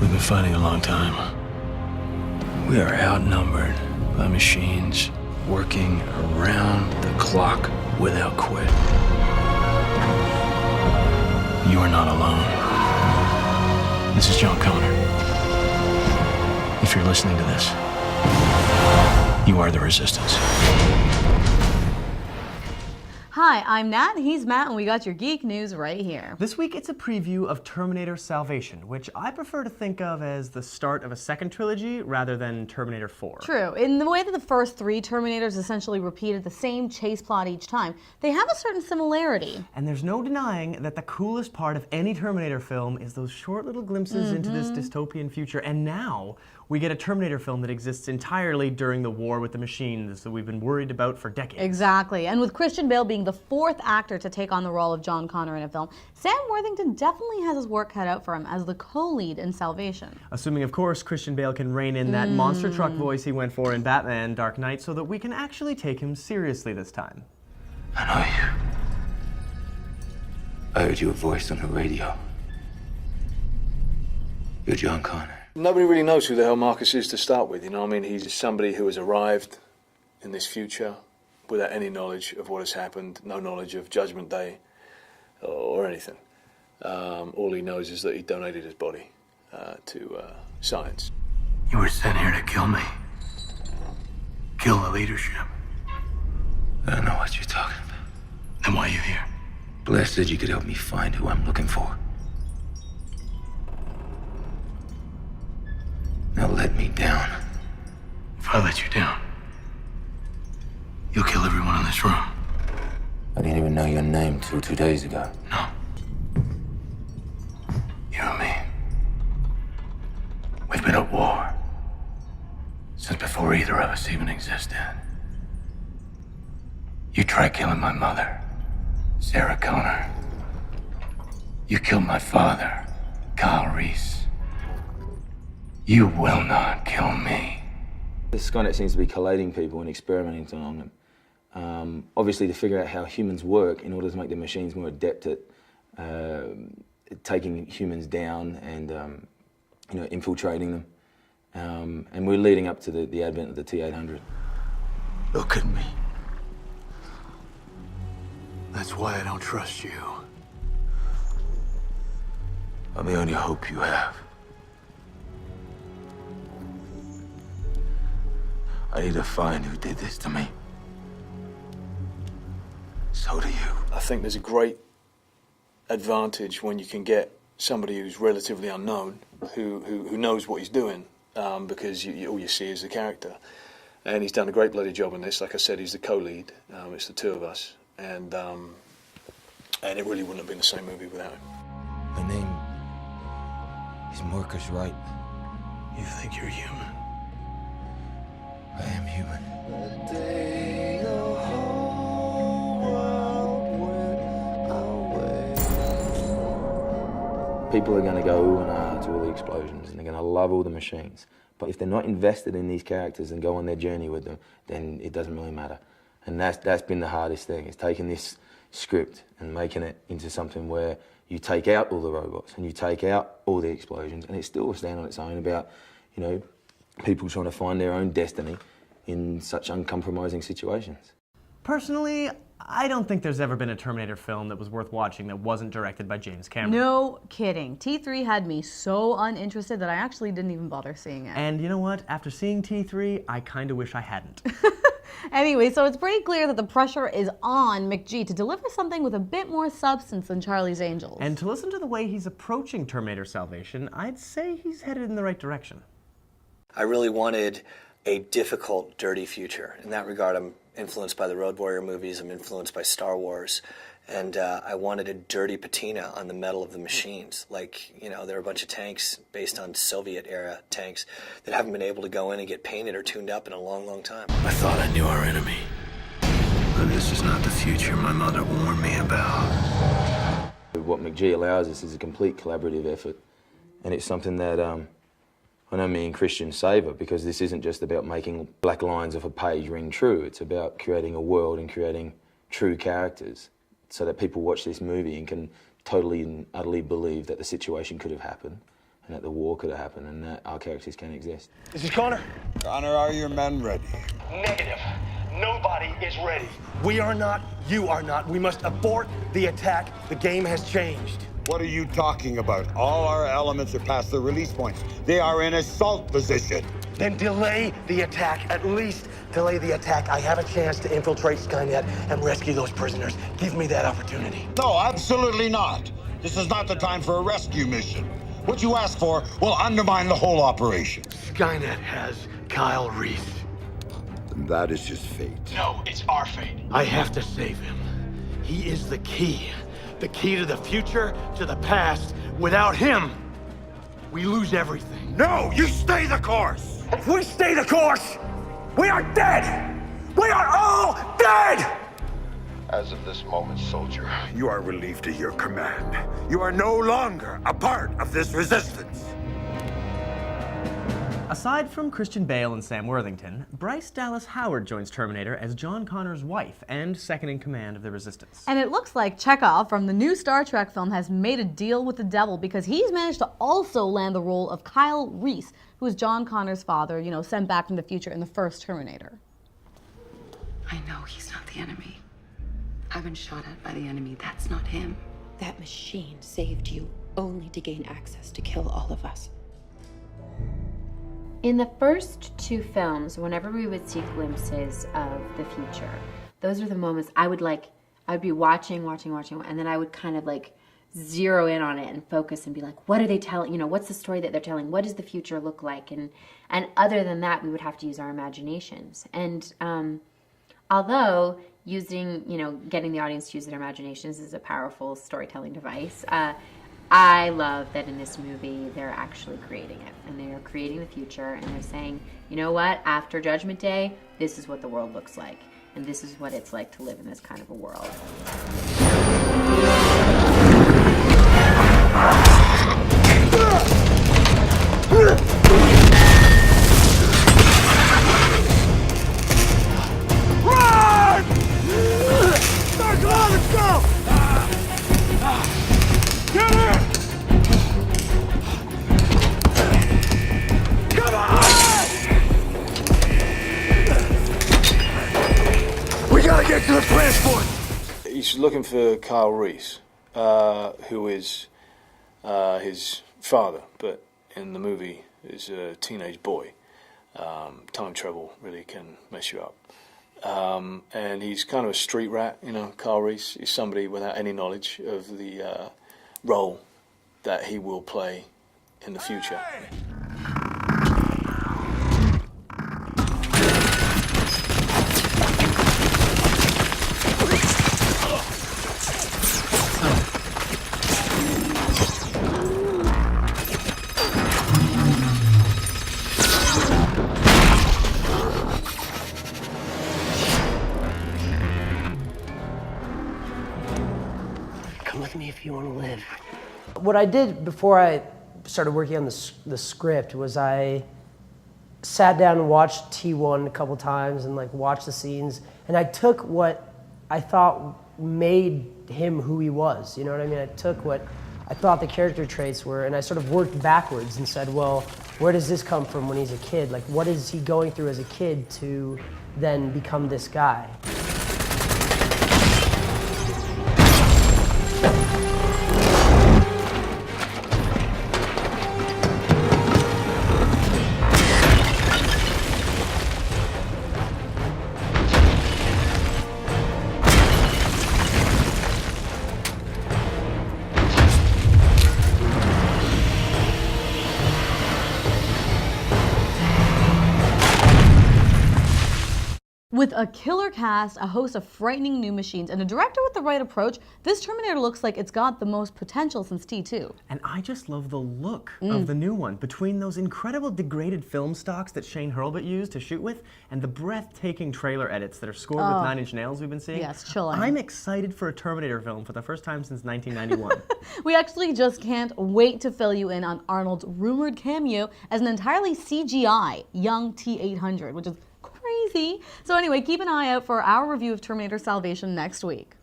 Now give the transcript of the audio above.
We've been fighting a long time. We are outnumbered by machines working around the clock without quit. You are not alone. This is John Connor. If you're listening to this, you are the Resistance. Hi, I'm Nat, he's Matt, and we got your geek news right here. This week it's a preview of Terminator Salvation, which I prefer to think of as the start of a second trilogy rather than Terminator 4. True. In the way that the first three Terminators essentially repeated the same chase plot each time, they have a certain similarity. And there's no denying that the coolest part of any Terminator film is those short little glimpses into this dystopian future, and now we get a Terminator film that exists entirely during the war with the machines that we've been worried about for decades. Exactly. And with Christian Bale being the fourth actor to take on the role of John Connor in a film, Sam Worthington definitely has his work cut out for him as the co-lead in Salvation. Assuming, of course, Christian Bale can rein in that monster truck voice he went for in Batman Dark Knight so that we can actually take him seriously this time. I know you. I heard your voice on the radio. You're John Connor. Nobody really knows who the hell Marcus is to start with, you know what I mean? He's somebody who has arrived in this future without any knowledge of what has happened, no knowledge of Judgment Day or anything. All he knows is that he donated his body to science. You were sent here to kill me. Kill the leadership. I don't know what you're talking about. Then why are you here? Blair said you could help me find who I'm looking for. Now let me down. If I let you down, you'll kill everyone in this room. I didn't even know your name till 2 days ago. No. You and me. We've been at war since before either of us even existed. You tried killing my mother, Sarah Connor. You killed my father, Kyle Reese. You will not kill me. The Skynet seems to be collating people and experimenting on them. Obviously to figure out how humans work in order to make the machines more adept at taking humans down and you know, infiltrating them. And we're leading up to the advent of the T-800. Look at me. That's why I don't trust you. I'm the only hope you have. I need to find who did this to me. So do you. I think there's a great advantage when you can get somebody who's relatively unknown, who knows what he's doing, because all you see is the character. And he's done a great bloody job in this. Like I said, he's the co-lead. It's the two of us. And it really wouldn't have been the same movie without him. My name is Marcus Wright. You think you're human? I am human. People are going to go ooh and ah to all the explosions, and they're going to love all the machines. But if they're not invested in these characters and go on their journey with them, then it doesn't really matter. And that's been the hardest thing, is taking this script and making it into something where you take out all the robots and you take out all the explosions, and it still will stand on its own about, you know, people trying to find their own destiny in such uncompromising situations. Personally, I don't think there's ever been a Terminator film that was worth watching that wasn't directed by James Cameron. No kidding. T3 had me so uninterested that I actually didn't even bother seeing it. And you know what? After seeing T3, I kind of wish I hadn't. Anyway, so it's pretty clear that the pressure is on McG to deliver something with a bit more substance than Charlie's Angels. And to listen to the way he's approaching Terminator Salvation, I'd say he's headed in the right direction. I really wanted a difficult, dirty future. In that regard, I'm influenced by the Road Warrior movies, I'm influenced by Star Wars, and I wanted a dirty patina on the metal of the machines. Like, you know, there are a bunch of tanks based on Soviet-era tanks that haven't been able to go in and get painted or tuned up in a long, long time. I thought I knew our enemy. But this is not the future my mother warned me about. What McG allows us is a complete collaborative effort, and it's something that I know me and Christian savour, because this isn't just about making black lines off a page ring true. It's about creating a world and creating true characters so that people watch this movie and can totally and utterly believe that the situation could have happened and that the war could have happened and that our characters can exist. This is Connor. Connor, are your men ready? Negative. Nobody is ready. We are not. You are not. We must abort the attack. The game has changed. What are you talking about? All our elements are past the release points. They are in assault position. Then delay the attack. At least delay the attack. I have a chance to infiltrate Skynet and rescue those prisoners. Give me that opportunity. No, absolutely not. This is not the time for a rescue mission. What you ask for will undermine the whole operation. Skynet has Kyle Reese. And that is just fate. No, it's our fate. I have to save him. He is the key. The key to the future, to the past. Without him, we lose everything. No, you stay the course! If we stay the course, we are dead! We are all dead! As of this moment, soldier, you are relieved to your command. You are no longer a part of this resistance. Aside from Christian Bale and Sam Worthington, Bryce Dallas Howard joins Terminator as John Connor's wife and second in command of the Resistance. And it looks like Chekhov from the new Star Trek film has made a deal with the devil because he's managed to also land the role of Kyle Reese, who is John Connor's father, you know, sent back from the future in the first Terminator. I know he's not the enemy. I've been shot at by the enemy. That's not him. That machine saved you only to gain access to kill all of us. In the first two films, whenever we would see glimpses of the future, those are the moments I would be watching, and then I would kind of like zero in on it and focus and be like, what are they telling, you know, what's the story that they're telling? What does the future look like? And other than that, we would have to use our imaginations. And although using, you know, getting the audience to use their imaginations is a powerful storytelling device, I love that in this movie they're actually creating it, and they are creating the future, and they're saying, you know what, after Judgment Day, this is what the world looks like, and this is what it's like to live in this kind of a world. Run! Come on, let's go! Get in! Come on! We gotta get to the transport! He's looking for Kyle Reese, who is his father, but in the movie is a teenage boy. Time travel really can mess you up. And he's kind of a street rat, you know. Kyle Reese is somebody without any knowledge of the role that he will play in the future. Come with me if you want to live. What I did before I started working on the script was I sat down and watched T1 a couple times and like watched the scenes, and I took what I thought made him who he was, you know what I mean? I took what I thought the character traits were, and I sort of worked backwards and said, well, where does this come from when he's a kid? Like, what is he going through as a kid to then become this guy? With a killer cast, a host of frightening new machines, and a director with the right approach, this Terminator looks like it's got the most potential since T2. And I just love the look of the new one. Between those incredible degraded film stocks that Shane Hurlbut used to shoot with, and the breathtaking trailer edits that are scored with 9 Inch Nails we've been seeing. Yes, chilling. I'm excited for a Terminator film for the first time since 1991. We actually just can't wait to fill you in on Arnold's rumored cameo as an entirely CGI young T-800, which is crazy. So anyway, keep an eye out for our review of Terminator Salvation next week.